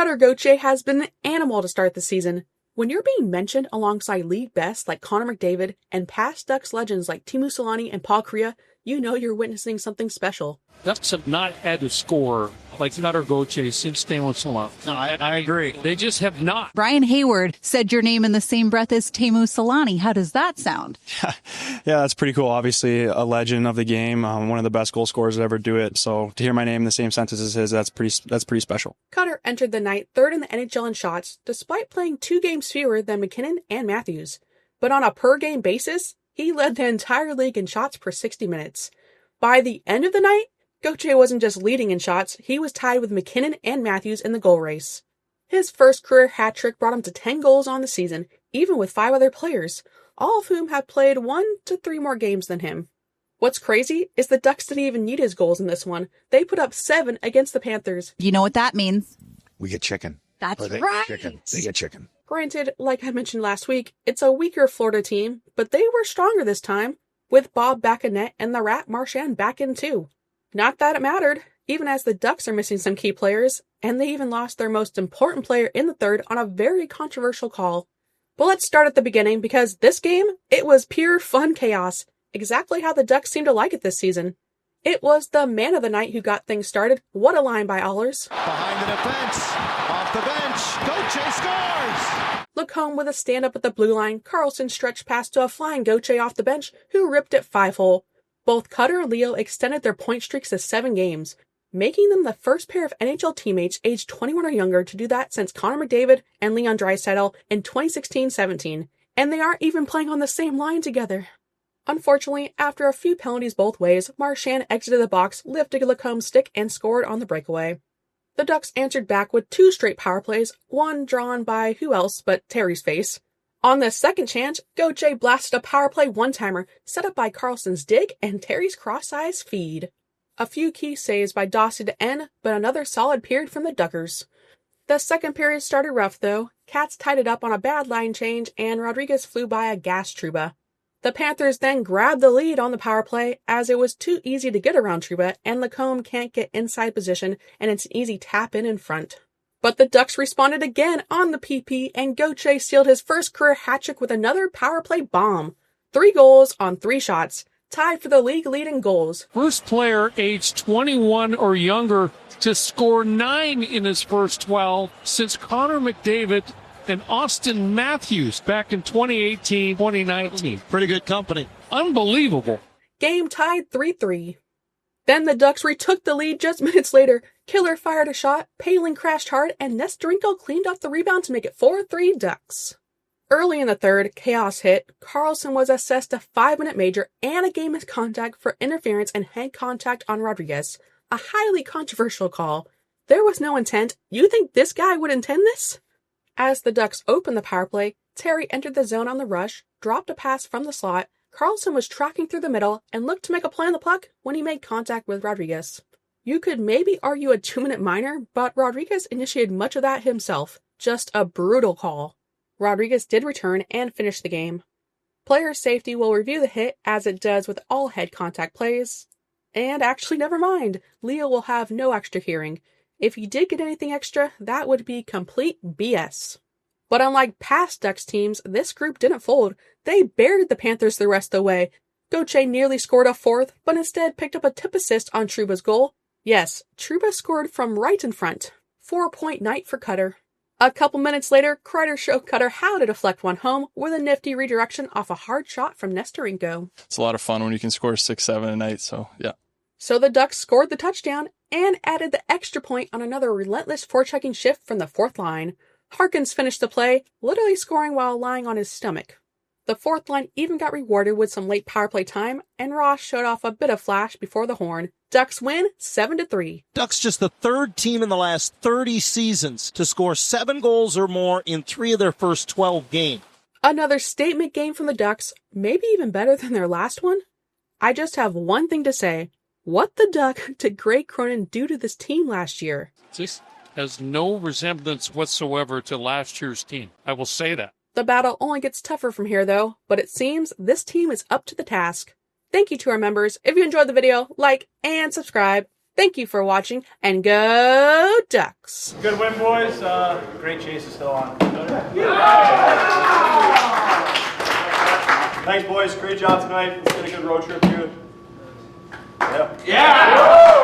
Cutter Gauthier has been an animal to start the season. When you're being mentioned alongside league best like Connor McDavid and past Ducks legends like Teemu Selanne and Paul Kariya, you know you're witnessing something special. Ducks have not had to score like Cutter Gauthier since Stanley. No, I agree. They just have not. Brian Hayward said your name in the same breath as Teemu Selanne. How does that sound? Yeah, that's pretty cool. Obviously, a legend of the game, one of the best goal scorers to ever do it. So to hear my name in the same sentence as his, that's pretty special. Cutter entered the night third in the NHL in shots, despite playing 2 games fewer than MacKinnon and Matthews. But on a per-game basis, he led the entire league in shots per 60 minutes. By the end of the night, Gauthier wasn't just leading in shots, he was tied with MacKinnon and Matthews in the goal race. His first career hat trick brought him to 10 goals on the season, even with 5 other players, all of whom had played 1 to 3 more games than him. What's crazy is the Ducks didn't even need his goals in this one. They put up 7 against the Panthers. You know what that means? We get chicken. That's right. They get chicken. Granted, like I mentioned last week, it's a weaker Florida team, but they were stronger this time, with Bob back in net and the Rat Marchand back in too. Not that it mattered, even as the Ducks are missing some key players, and they even lost their most important player in the third on a very controversial call. But let's start at the beginning, because this game, it was pure fun chaos, exactly how the Ducks seem to like it this season. It was the man of the night who got things started. What a line by Allers. Behind the defense, off the bench, Gauthier scores! Look home with a stand-up at the blue line. Carlsson stretched past to a flying Gauthier off the bench, who ripped it 5-hole. Both Cutter and Leo extended their point streaks to 7 games, making them the first pair of NHL teammates aged 21 or younger to do that since Connor McDavid and Leon Draisaitl in 2016-17, and they aren't even playing on the same line together. Unfortunately, after a few penalties both ways, Marchand exited the box, lifted Lacombe's stick, and scored on the breakaway. The Ducks answered back with 2 straight power plays, one drawn by who else but Terry's face. On the second chance, Gauthier blasted a power play one-timer, set up by Carlson's dig and Terry's cross-eyes feed. A few key saves by Dostal to end, but another solid period from the Duckers. The second period started rough, though. Cats tied it up on a bad line change, and Rodriguez flew by a gas Trouba. The Panthers then grabbed the lead on the power play, as it was too easy to get around Trouba, and Lacombe can't get inside position, and it's an easy tap-in in front. But the Ducks responded again on the PP, and Gauthier sealed his first career hat-trick with another power play bomb. 3 goals on 3 shots, tied for the league lead in goals. First player aged 21 or younger to score 9 in his first 12 since Connor McDavid and Auston Matthews back in 2018-2019. Pretty good company. Unbelievable. Game tied 3-3. Then the Ducks retook the lead just minutes later. Killer fired a shot, Palin crashed hard, and Nestorenko cleaned off the rebound to make it 4-3 Ducks. Early in the third, chaos hit. Carlsson was assessed a 5-minute major and a game misconduct for interference and head contact on Rodriguez. A highly controversial call. There was no intent. You think this guy would intend this? As the Ducks opened the power play, Terry entered the zone on the rush, dropped a pass from the slot. Carlsson was tracking through the middle and looked to make a play on the puck when he made contact with Rodriguez. You could maybe argue a 2-minute minor, but Rodriguez initiated much of that himself. Just a brutal call. Rodriguez did return and finish the game. Player safety will review the hit as it does with all head contact plays. And actually, never mind. Leo will have no extra hearing. If he did get anything extra, that would be complete BS. But unlike past Ducks teams, this group didn't fold. They buried the Panthers the rest of the way. Gauthier nearly scored a 4th, but instead picked up a tip assist on Trouba's goal. Yes, Trouba scored from right in front. 4-point night for Cutter. A couple minutes later, Kreider showed Cutter how to deflect one home with a nifty redirection off a hard shot from Nestorenko. It's a lot of fun when you can score 6-7 a night, so yeah. So the Ducks scored the touchdown and added the extra point on another relentless forechecking shift from the 4th line. Harkins finished the play, literally scoring while lying on his stomach. The 4th line even got rewarded with some late power play time, and Ross showed off a bit of flash before the horn. Ducks win 7-3. Ducks just the 3rd team in the last 30 seasons to score 7 goals or more in 3 of their first 12 games. Another statement game from the Ducks, maybe even better than their last one? I just have one thing to say. What the duck did Greg Cronin do to this team last year? This has no resemblance whatsoever to last year's team. I will say that. The battle only gets tougher from here, though, but it seems this team is up to the task. Thank you to our members. If you enjoyed the video, like and subscribe. Thank you for watching, and go Ducks! Good win, boys. Great chase is still on. Thanks, boys. Great job tonight. It's been a good road trip, too. Yeah!